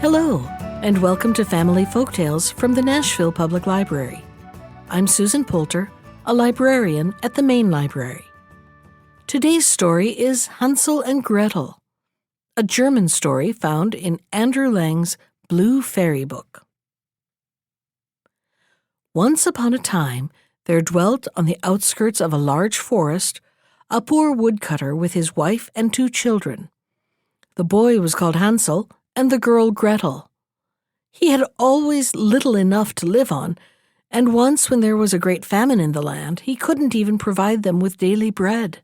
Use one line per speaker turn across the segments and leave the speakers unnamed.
Hello, and welcome to Family Folktales from the Nashville Public Library. I'm Susan Poulter, a librarian at the main library. Today's story is Hansel and Gretel, a German story found in Andrew Lang's Blue Fairy Book. Once upon a time, there dwelt on the outskirts of a large forest a poor woodcutter with his wife and 2 children. The boy was called Hansel, and the girl Gretel. He had always little enough to live on, and once when there was a great famine in the land, he couldn't even provide them with daily bread.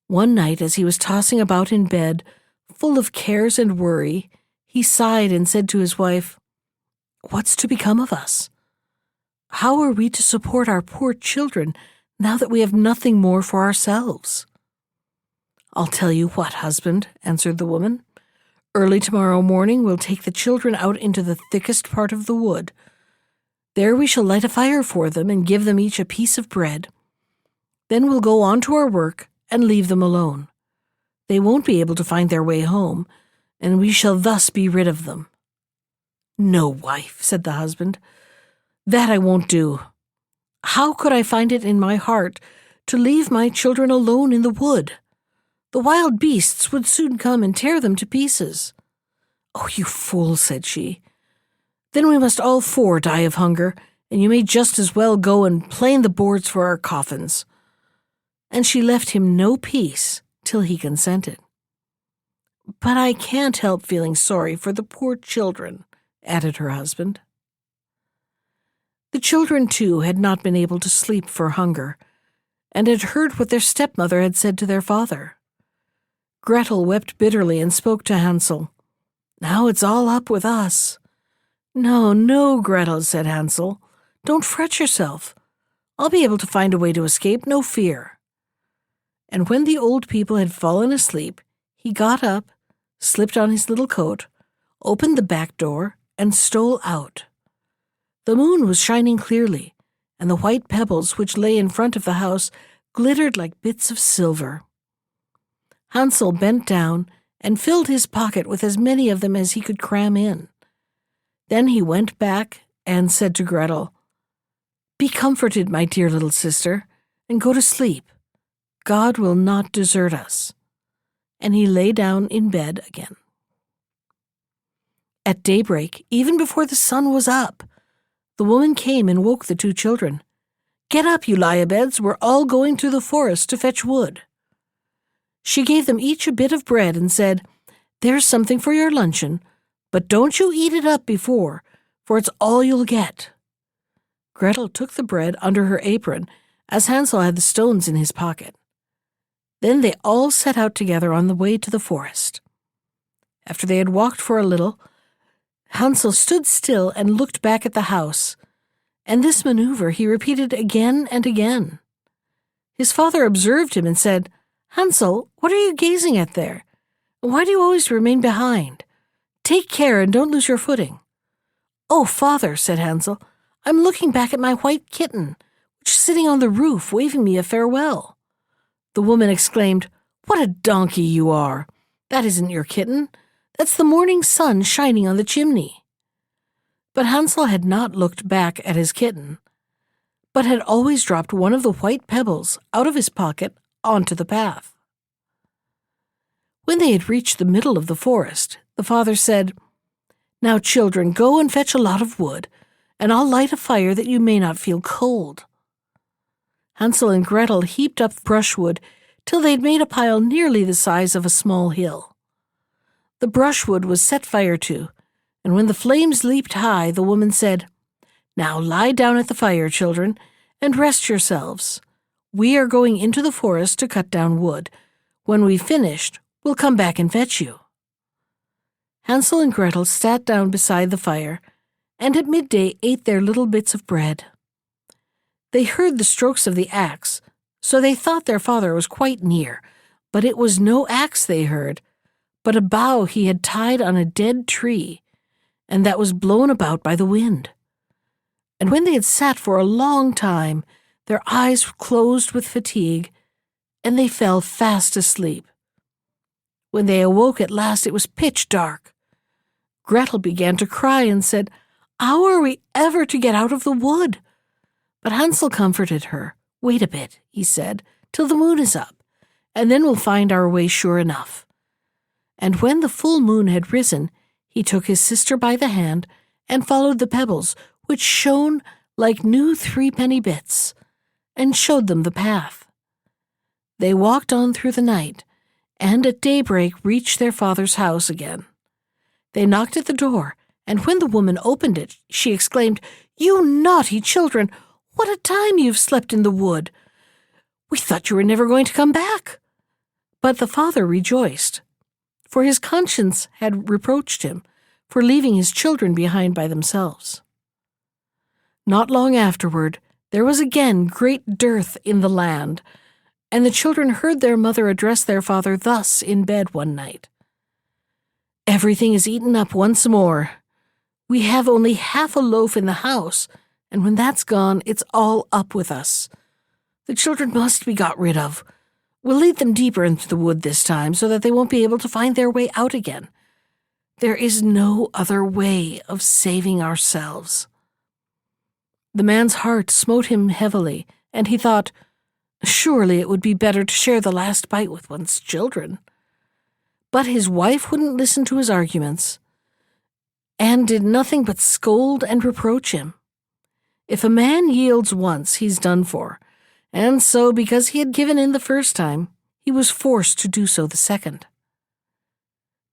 One night, as he was tossing about in bed, full of cares and worry, he sighed and said to his wife, "What's to become of us? How are we to support our poor children now that we have nothing more for ourselves?" "I'll tell you what, husband," answered the woman. "Early tomorrow morning we'll take the children out into the thickest part of the wood. There we shall light a fire for them and give them each a piece of bread. Then we'll go on to our work and leave them alone. They won't be able to find their way home, and we shall thus be rid of them." "No, wife," said the husband. "That I won't do. How could I find it in my heart to leave my children alone in the wood? The wild beasts would soon come and tear them to pieces." "Oh, you fool," said she. "Then we must all 4 die of hunger, and you may just as well go and plane the boards for our coffins." And she left him no peace till he consented. "But I can't help feeling sorry for the poor children," added her husband. The children, too, had not been able to sleep for hunger, and had heard what their stepmother had said to their father. Gretel wept bitterly and spoke to Hansel. "Now it's all up with us." "No, no, Gretel," said Hansel. "Don't fret yourself. I'll be able to find a way to escape, no fear." And when the old people had fallen asleep, he got up, slipped on his little coat, opened the back door, and stole out. The moon was shining clearly, and the white pebbles which lay in front of the house glittered like bits of silver. Hansel bent down and filled his pocket with as many of them as he could cram in. Then he went back and said to Gretel, "Be comforted, my dear little sister, and go to sleep. God will not desert us." And he lay down in bed again. At daybreak, even before the sun was up, the woman came and woke the 2 children. "Get up, you lie-a-beds, we're all going to the forest to fetch wood." She gave them each a bit of bread and said, "There's something for your luncheon, but don't you eat it up before, for it's all you'll get." Gretel took the bread under her apron, as Hansel had the stones in his pocket. Then they all set out together on the way to the forest. After they had walked for a little, Hansel stood still and looked back at the house, and this maneuver he repeated again and again. His father observed him and said, "Hansel, what are you gazing at there? Why do you always remain behind? Take care and don't lose your footing." "Oh, father," said Hansel, "I'm looking back at my white kitten, which is sitting on the roof waving me a farewell." The woman exclaimed, "What a donkey you are! That isn't your kitten. That's the morning sun shining on the chimney." But Hansel had not looked back at his kitten, but had always dropped one of the white pebbles out of his pocket onto the path. When they had reached the middle of the forest, the father said, "Now, children, go and fetch a lot of wood, and I'll light a fire that you may not feel cold." Hansel and Gretel heaped up brushwood till they'd made a pile nearly the size of a small hill. The brushwood was set fire to, and when the flames leaped high, the woman said, "Now lie down at the fire, children, and rest yourselves. We are going into the forest to cut down wood. When we've finished, we'll come back and fetch you." Hansel and Gretel sat down beside the fire, and at midday ate their little bits of bread. They heard the strokes of the axe, so they thought their father was quite near, but it was no axe they heard, but a bough he had tied on a dead tree, and that was blown about by the wind. And when they had sat for a long time, their eyes closed with fatigue, and they fell fast asleep. When they awoke at last, it was pitch dark. Gretel began to cry and said, "How are we ever to get out of the wood?" But Hansel comforted her. "Wait a bit," he said, "till the moon is up, and then we'll find our way sure enough." And when the full moon had risen, he took his sister by the hand and followed the pebbles, which shone like new threepenny bits, and showed them the path. They walked on through the night, and at daybreak reached their father's house again. They knocked at the door, and when the woman opened it, she exclaimed, "You naughty children! What a time you've slept in the wood! We thought you were never going to come back." But the father rejoiced, for his conscience had reproached him for leaving his children behind by themselves. Not long afterward, there was again great dearth in the land, and the children heard their mother address their father thus in bed one night: "Everything is eaten up once more. We have only half a loaf in the house, and when that's gone, it's all up with us. The children must be got rid of. We'll lead them deeper into the wood this time, so that they won't be able to find their way out again. There is no other way of saving ourselves." The man's heart smote him heavily, and he thought, surely it would be better to share the last bite with one's children. But his wife wouldn't listen to his arguments, and did nothing but scold and reproach him. If a man yields once, he's done for, and so, because he had given in the first time, he was forced to do so the second.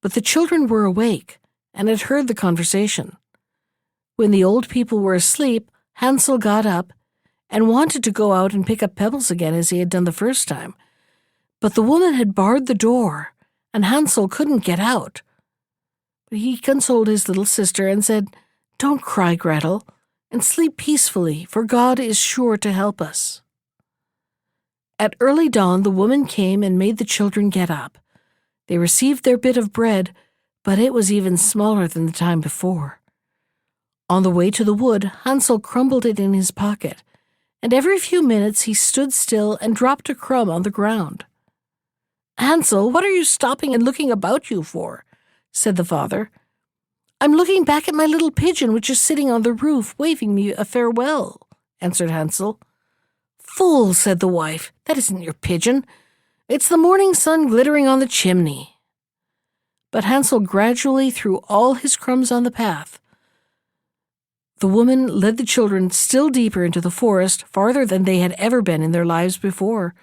But the children were awake, and had heard the conversation. When the old people were asleep, Hansel got up, and wanted to go out and pick up pebbles again as he had done the first time. But the woman had barred the door, and Hansel couldn't get out. But he consoled his little sister and said, "Don't cry, Gretel, and sleep peacefully, for God is sure to help us." At early dawn the woman came and made the children get up. They received their bit of bread, but it was even smaller than the time before. On the way to the wood, Hansel crumbled it in his pocket, and every few minutes he stood still and dropped a crumb on the ground. "Hansel, what are you stopping and looking about you for?" said the father. "I'm looking back at my little pigeon which is sitting on the roof, waving me a farewell," answered Hansel. "Fool," said the wife, "that isn't your pigeon. It's the morning sun glittering on the chimney." But Hansel gradually threw all his crumbs on the path. The woman led the children still deeper into the forest, farther than they had ever been in their lives before.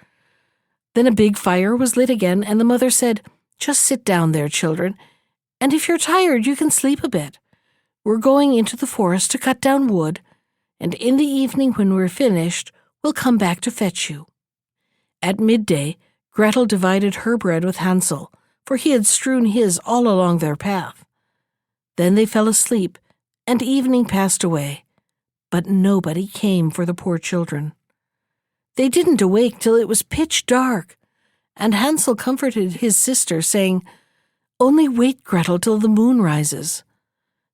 Then a big fire was lit again, and the mother said, "Just sit down there, children, and if you're tired, you can sleep a bit. We're going into the forest to cut down wood, and in the evening when we're finished, we'll come back to fetch you." At midday, Gretel divided her bread with Hansel, for he had strewn his all along their path. Then they fell asleep, and evening passed away, but nobody came for the poor children. They didn't awake till it was pitch dark, and Hansel comforted his sister, saying, "Only wait, Gretel, till the moon rises.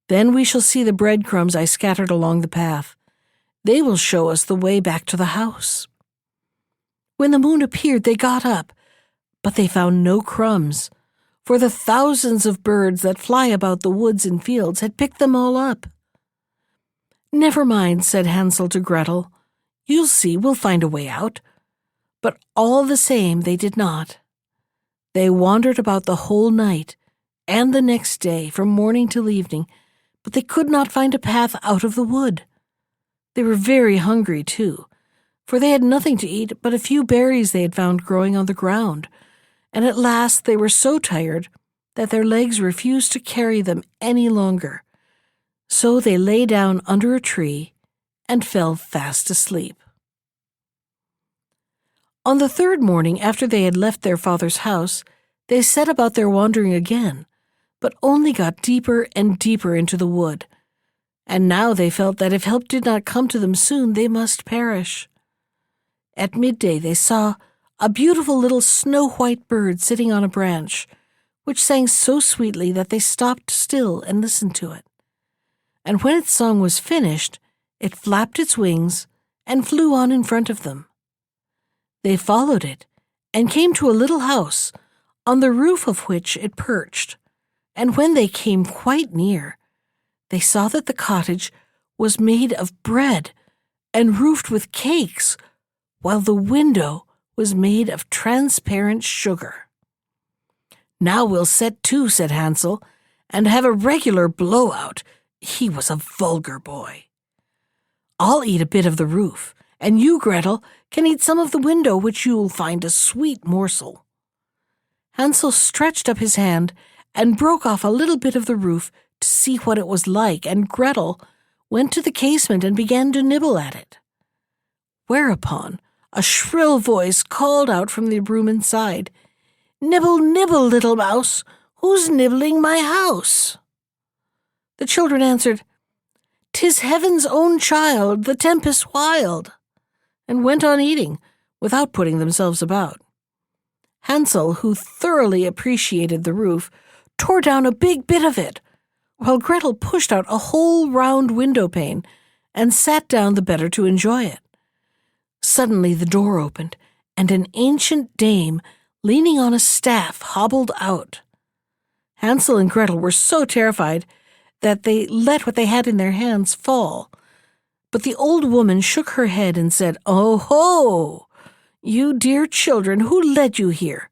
Then we shall see the breadcrumbs I scattered along the path. They will show us the way back to the house." When the moon appeared, they got up, but they found no crumbs, for the thousands of birds that fly about the woods and fields had picked them all up. "Never mind," said Hansel to Gretel. "You'll see, we'll find a way out." But all the same they did not. They wandered about the whole night, and the next day, from morning till evening, but they could not find a path out of the wood. They were very hungry, too, for they had nothing to eat but a few berries they had found growing on the ground, and at last they were so tired that their legs refused to carry them any longer. So they lay down under a tree and fell fast asleep. On the third morning after they had left their father's house, they set about their wandering again, but only got deeper and deeper into the wood. And now they felt that if help did not come to them soon, they must perish. At midday they saw a beautiful little snow-white bird sitting on a branch, which sang so sweetly that they stopped still and listened to it. And when its song was finished, it flapped its wings and flew on in front of them. They followed it and came to a little house, on the roof of which it perched, and when they came quite near, they saw that the cottage was made of bread and roofed with cakes, while the window was made of transparent sugar. "Now we'll set to," said Hansel, "and have a regular blowout." He was a vulgar boy. "I'll eat a bit of the roof, and you, Gretel, can eat some of the window, which you'll find a sweet morsel." Hansel stretched up his hand and broke off a little bit of the roof to see what it was like, and Gretel went to the casement and began to nibble at it. Whereupon a shrill voice called out from the room inside, "Nibble, nibble, little mouse, who's nibbling my house?" The children answered, "'Tis heaven's own child, the tempest wild," and went on eating, without putting themselves about. Hansel, who thoroughly appreciated the roof, tore down a big bit of it, while Gretel pushed out a whole round window pane and sat down the better to enjoy it. Suddenly the door opened, and an ancient dame, leaning on a staff, hobbled out. Hansel and Gretel were so terrified that they let what they had in their hands fall. But the old woman shook her head and said, "Oh ho! You dear children, who led you here?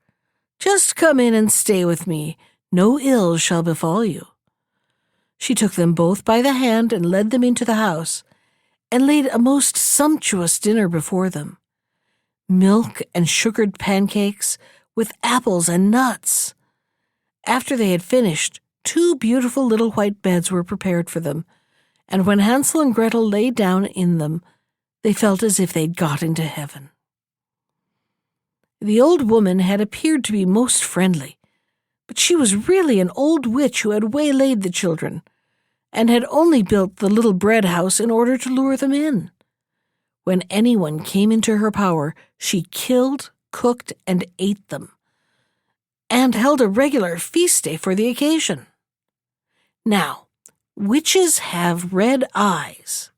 Just come in and stay with me. No ill shall befall you." She took them both by the hand and led them into the house, and laid a most sumptuous dinner before them. Milk and sugared pancakes, with apples and nuts. After they had finished, 2 beautiful little white beds were prepared for them, and when Hansel and Gretel lay down in them, they felt as if they'd got into heaven. The old woman had appeared to be most friendly, but she was really an old witch who had waylaid the children, and had only built the little bread house in order to lure them in. When anyone came into her power, she killed, cooked, and ate them, and held a regular feast day for the occasion. Now, witches have red eyes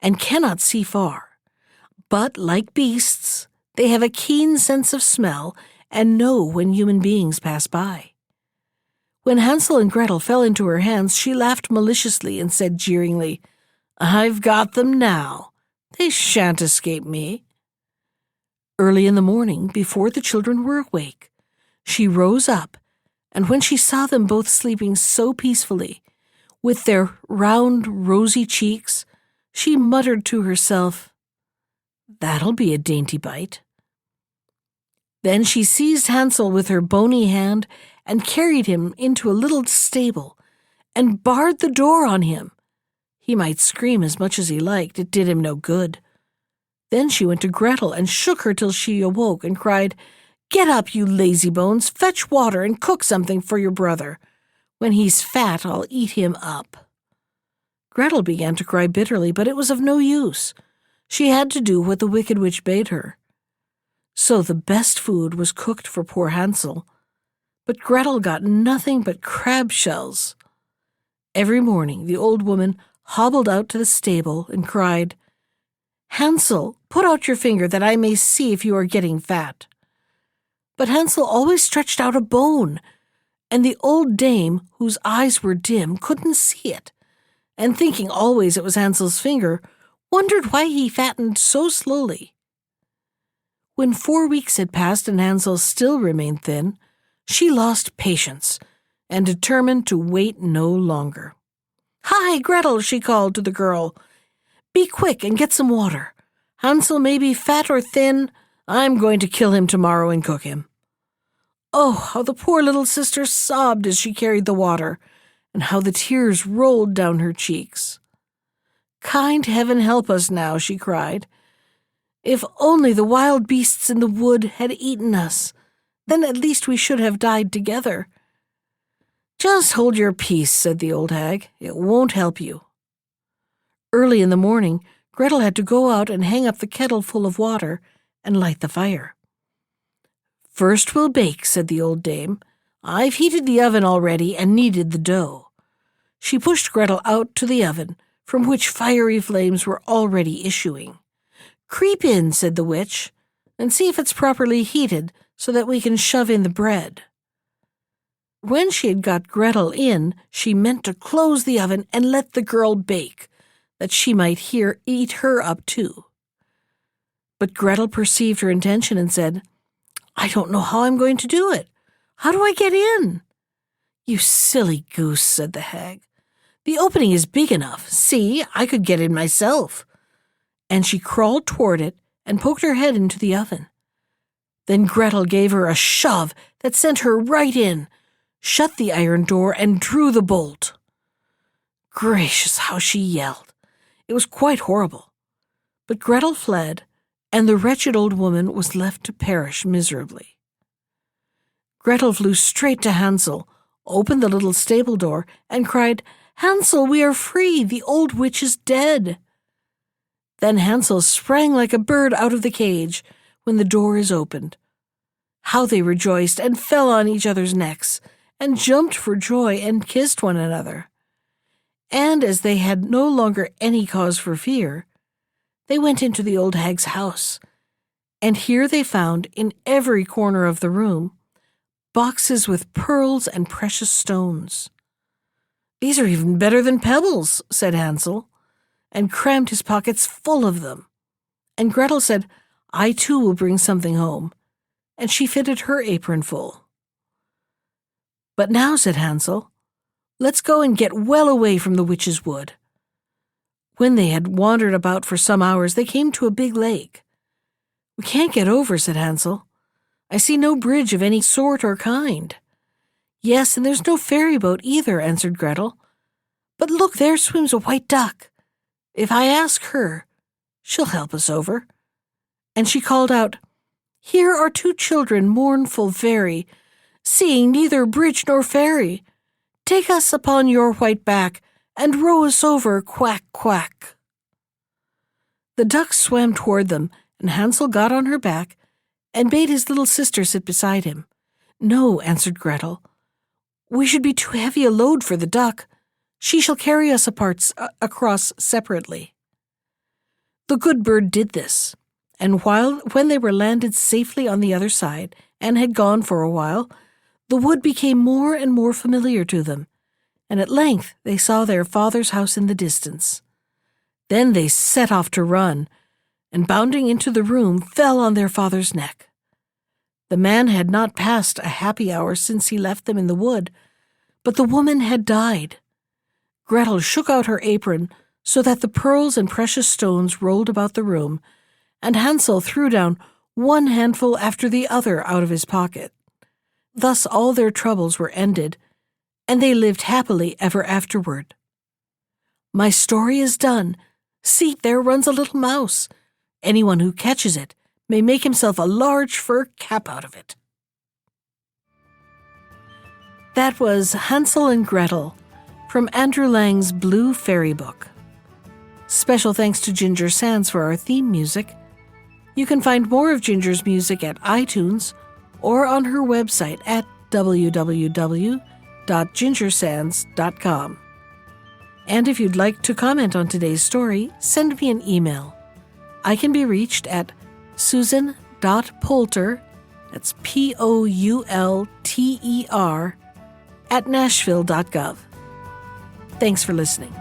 and cannot see far, but like beasts, they have a keen sense of smell and know when human beings pass by. When Hansel and Gretel fell into her hands, she laughed maliciously and said jeeringly, "I've got them now. They shan't escape me." Early in the morning, before the children were awake, she rose up, and when she saw them both sleeping so peacefully, with their round, rosy cheeks, she muttered to herself, "That'll be a dainty bite." Then she seized Hansel with her bony hand and carried him into a little stable and barred the door on him. He might scream as much as he liked, it did him no good. Then she went to Gretel and shook her till she awoke and cried, "Get up, you lazy bones, fetch water and cook something for your brother. When he's fat, I'll eat him up." Gretel began to cry bitterly, but it was of no use. She had to do what the wicked witch bade her. So the best food was cooked for poor Hansel, but Gretel got nothing but crab shells. Every morning the old woman hobbled out to the stable and cried, "Hansel, put out your finger that I may see if you are getting fat." But Hansel always stretched out a bone, and the old dame, whose eyes were dim, couldn't see it, and thinking always it was Hansel's finger, wondered why he fattened so slowly. When 4 weeks had passed and Hansel still remained thin, she lost patience and determined to wait no longer. "Hi, Gretel," she called to the girl. "Be quick and get some water. Hansel may be fat or thin. I'm going to kill him tomorrow and cook him." Oh, how the poor little sister sobbed as she carried the water, and how the tears rolled down her cheeks. "Kind heaven help us now," she cried. "If only the wild beasts in the wood had eaten us, then at least we should have died together." "Just hold your peace," said the old hag. "It won't help you." Early in the morning, Gretel had to go out and hang up the kettle full of water and light the fire. "First we'll bake," said the old dame. "I've heated the oven already and kneaded the dough." She pushed Gretel out to the oven, from which fiery flames were already issuing. "Creep in," said the witch, "and see if it's properly heated so that we can shove in the bread." When she had got Gretel in, she meant to close the oven and let the girl bake, that she might eat her up too. But Gretel perceived her intention and said, "I don't know how I'm going to do it. How do I get in?" "You silly goose," said the hag. "The opening is big enough. See, I could get in myself." And she crawled toward it and poked her head into the oven. Then Gretel gave her a shove that sent her right in, shut the iron door, and drew the bolt. Gracious, how she yelled! It was quite horrible. But Gretel fled, and the wretched old woman was left to perish miserably. Gretel flew straight to Hansel, opened the little stable door, and cried, "Hansel, we are free! The old witch is dead!" Then Hansel sprang like a bird out of the cage when the door is opened. How they rejoiced and fell on each other's necks, and jumped for joy and kissed one another. And as they had no longer any cause for fear, they went into the old hag's house, and here they found in every corner of the room boxes with pearls and precious stones. "These are even better than pebbles," said Hansel, and crammed his pockets full of them. And Gretel said, "I too will bring something home," and she fitted her apron full. "But now," said Hansel, "let's go and get well away from the witch's wood." When they had wandered about for some hours, they came to a big lake. "We can't get over," said Hansel. "I see no bridge of any sort or kind." "Yes, and there's no ferry boat either," answered Gretel. "But look, there swims a white duck. If I ask her, she'll help us over." And she called out, "Here are two children, mournful very, seeing neither bridge nor ferry. Take us upon your white back, and row us over, quack, quack." The duck swam toward them, and Hansel got on her back and bade his little sister sit beside him. "No," answered Gretel, "we should be too heavy a load for the duck. She shall carry us across separately." The good bird did this, and when they were landed safely on the other side and had gone for a while, the wood became more and more familiar to them, and at length they saw their father's house in the distance. Then they set off to run, and bounding into the room, fell on their father's neck. The man had not passed a happy hour since he left them in the wood, but the woman had died. Gretel shook out her apron so that the pearls and precious stones rolled about the room, and Hansel threw down one handful after the other out of his pocket. Thus all their troubles were ended, and they lived happily ever afterward. My story is done. See, there runs a little mouse. Anyone who catches it may make himself a large fur cap out of it. That was Hansel and Gretel from Andrew Lang's Blue Fairy Book. Special thanks to Ginger Sands for our theme music. You can find more of Ginger's music at iTunes or on her website at www.gingersands.com. And if you'd like to comment on today's story, send me an email. I can be reached at susan.poulter, that's Poulter, @nashville.gov. Thanks for listening.